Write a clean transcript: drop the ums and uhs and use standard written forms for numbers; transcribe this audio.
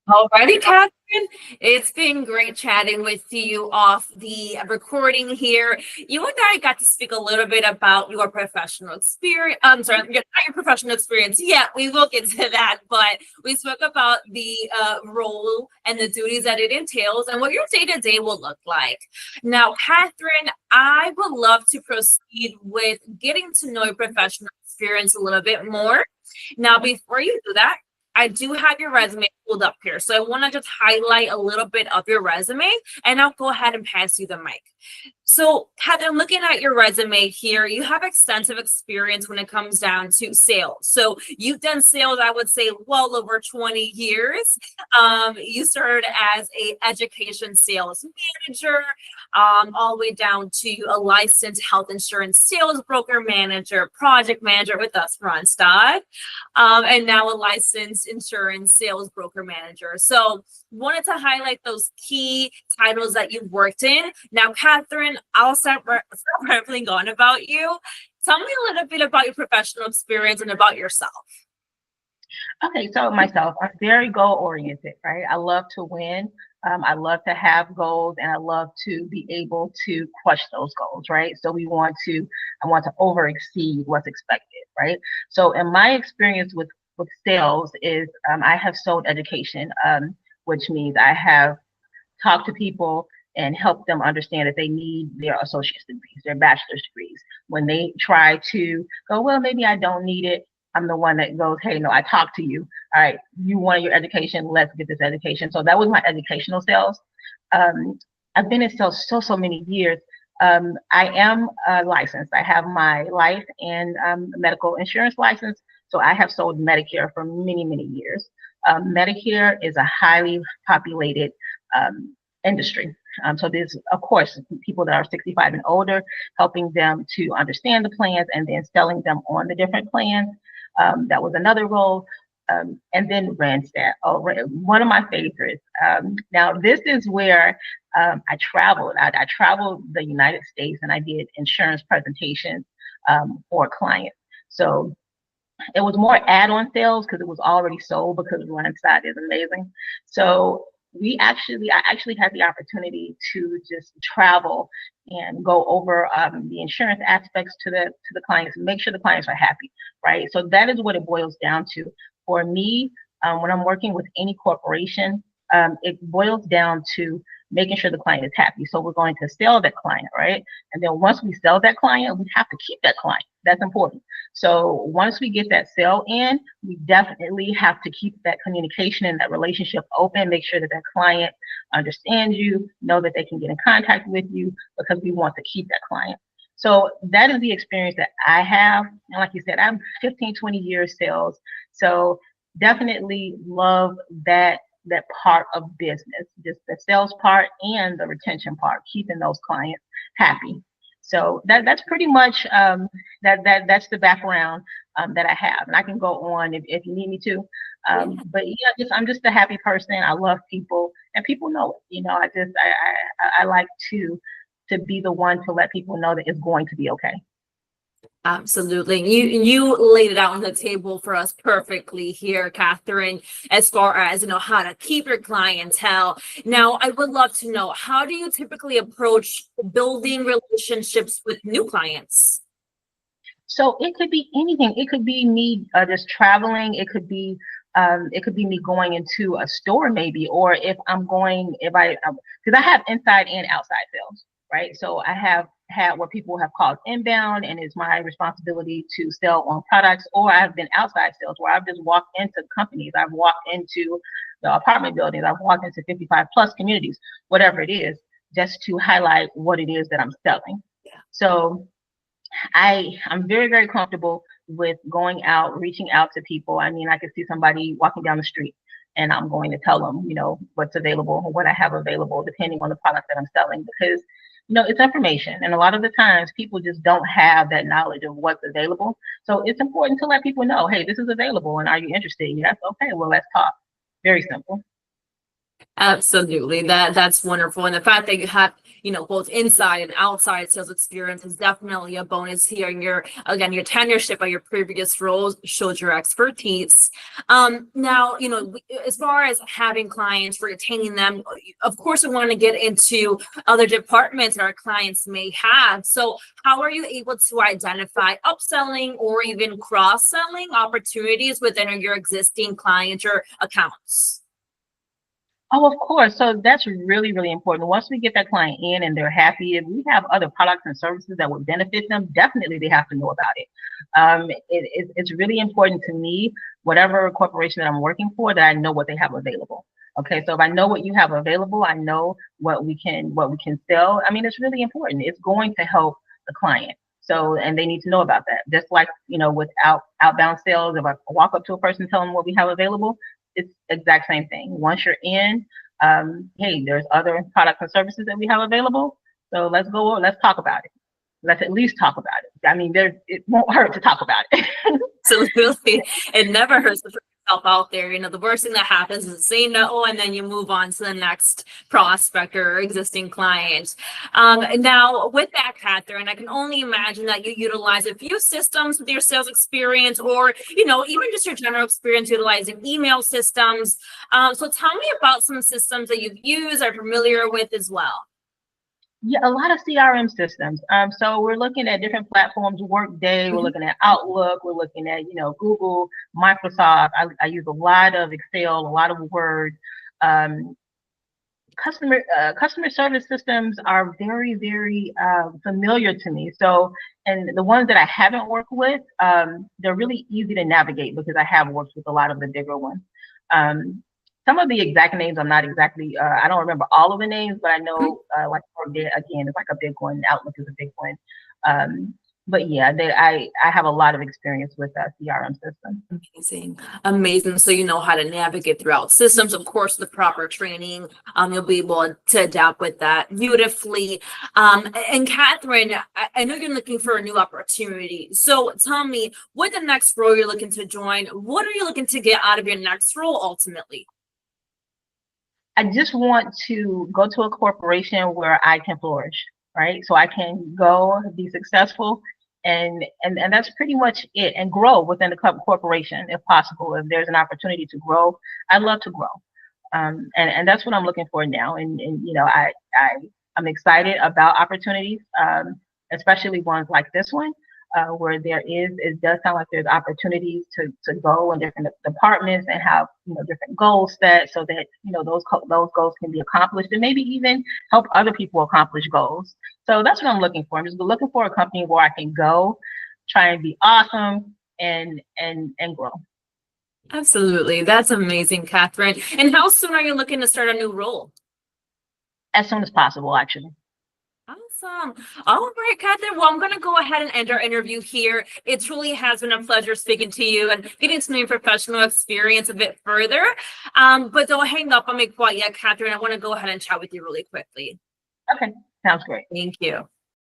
Alrighty, Catherine. It's been great chatting with you off the recording here. You and I got to speak a little bit about your professional experience. I'm sorry, not your professional experience yet. We will get to that, but we spoke about the role and the duties that it entails and what your day to day will look like. Now, Catherine, I would love to proceed with getting to know your professional experience a little bit more. Now, before you do that, I do have your resume pulled up here. So I want to just highlight a little bit of your resume and I'll go ahead and pass you the mic. So, Heather, looking at your resume here, you have extensive experience when it comes down to sales. So you've done sales, I would say, well over 20 years. You started as a education sales manager, all the way down to a licensed health insurance sales broker manager, project manager with us, Ronstadt, and now a licensed insurance sales broker manager. So wanted to highlight those key titles that you've worked in. Now, Catherine, I'll start rambling on about you. Tell me a little bit about your professional experience and about yourself. Okay, so myself, I'm very goal oriented, right? I love to win. I love to have goals and I love to be able to crush those goals, right? So I want to over exceed what's expected, right? So in my experience with sales is I have sold education, which means I have talked to people and help them understand that they need their associate's degrees, their bachelor's degrees. When they try to go, well, maybe I don't need it. I'm the one that goes, hey, no, I talked to you. All right, you wanted your education. Let's get this education. So that was my educational sales. I've been in sales so many years. I am licensed. I have my life and medical insurance license. So I have sold Medicare for many years. Medicare is a highly populated industry. So there's, of course, people that are 65 and older, helping them to understand the plans and then selling them on the different plans. That was another role. And then Randstad, one of my favorites. Now, this is where I traveled. I traveled the United States and I did insurance presentations for clients. So it was more add-on sales because it was already sold because Randstad is amazing. So I actually had the opportunity to just travel and go over the insurance aspects to the clients and make sure the clients are happy, right? So that is what it boils down to. For me, when I'm working with any corporation, it boils down to making sure the client is happy. So we're going to sell that client, right? And then once we sell that client, we have to keep that client. That's important. So once we get that sale in, we definitely have to keep that communication and that relationship open, make sure that that client understands you, know that they can get in contact with you because we want to keep that client. So that is the experience that I have. And like you said, I'm 15, 20 years sales. So definitely love that part of business, just the sales part and the retention part, keeping those clients happy. So that's pretty much that's the background that I have, and I can go on if you need me to. But yeah, I'm just a happy person. I love people, and people know it. You know, I like to be the one to let people know that it's going to be okay. Absolutely. You laid it out on the table for us perfectly here, Catherine, as far as, how to keep your clientele. Now, I would love to know, how do you typically approach building relationships with new clients? So it could be anything. It could be me just traveling. It could be me going into a store maybe, or because I have inside and outside sales, right? So I have had what people have called inbound, and it's my responsibility to sell on products, or I've been outside sales where I've just walked into companies. I've walked into the apartment buildings. I've walked into 55 plus communities, whatever it is, just to highlight what it is that I'm selling. So I'm very comfortable with going out, reaching out to people. I mean, I could see somebody walking down the street and I'm going to tell them, what's available, what I have available, depending on the product that I'm selling, because, it's information. And a lot of the times people just don't have that knowledge of what's available. So it's important to let people know, hey, this is available. And are you interested? Yes. Okay, well, let's talk. Very simple. Absolutely. That's wonderful. And the fact that you have, both inside and outside sales experience is definitely a bonus here. And your tenureship at your previous roles shows your expertise. Now, as far as having clients, retaining them, of course, we want to get into other departments that our clients may have. So how are you able to identify upselling or even cross-selling opportunities within your existing clients or accounts? Oh, of course. So that's really, really important. Once we get that client in and they're happy, if we have other products and services that would benefit them, definitely they have to know about it. It's really important to me, whatever corporation that I'm working for, that I know what they have available. Okay, so if I know what you have available, I know what we can sell. I mean, it's really important. It's going to help the client. So, and they need to know about that. Just like, with outbound sales, if I walk up to a person, tell them what we have available, it's the exact same thing. Once you're in, hey, there's other products and services that we have available. So let's talk about it. Let's at least talk about it. I mean, it won't hurt to talk about it. Absolutely. It never hurts to put yourself out there. The worst thing that happens is say no, and then you move on to the next prospect or existing client. Now, with that, Katherine, I can only imagine that you utilize a few systems with your sales experience, or, even just your general experience utilizing email systems. So tell me about some systems that you've used, are familiar with as well. Yeah, a lot of CRM systems. So we're looking at different platforms, Workday, we're Mhm. looking at Outlook, we're looking at, Google, Microsoft. I use a lot of Excel, a lot of Word. Um, customer service systems are very, very familiar to me. So, and the ones that I haven't worked with, they're really easy to navigate because I have worked with a lot of the bigger ones. Um, some of the exact names I'm not exactly, I don't remember all of the names, but I know like Workday again is like a big one. Outlook is a big one. Um, but yeah, I have a lot of experience with CRM systems. Amazing. Amazing. So you know how to navigate throughout systems. Of course, the proper training, you'll be able to adapt with that beautifully. And Katherine, I know you're looking for a new opportunity. So tell me, what the next role you're looking to join? What are you looking to get out of your next role ultimately? I just want to go to a corporation where I can flourish, right? So I can go be successful, and that's pretty much it, and grow within the corporation if possible. If there's an opportunity to grow, I'd love to grow. And that's what I'm looking for now. And I'm excited about opportunities, especially ones like this one, where it does sound like there's opportunities to go in different departments and have different goals set so that those goals can be accomplished and maybe even help other people accomplish goals. So that's what I'm looking for. I'm just looking for a company where I can go, try and be awesome and grow. Absolutely. That's amazing, Katherine. And how soon are you looking to start a new role? As soon as possible, actually. Awesome. All right, Katherine. Well, I'm going to go ahead and end our interview here. It truly has been a pleasure speaking to you and getting to know your professional experience a bit further. But don't hang up on me quite yet, Katherine. I want to go ahead and chat with you really quickly. Okay, sounds great. Thank you.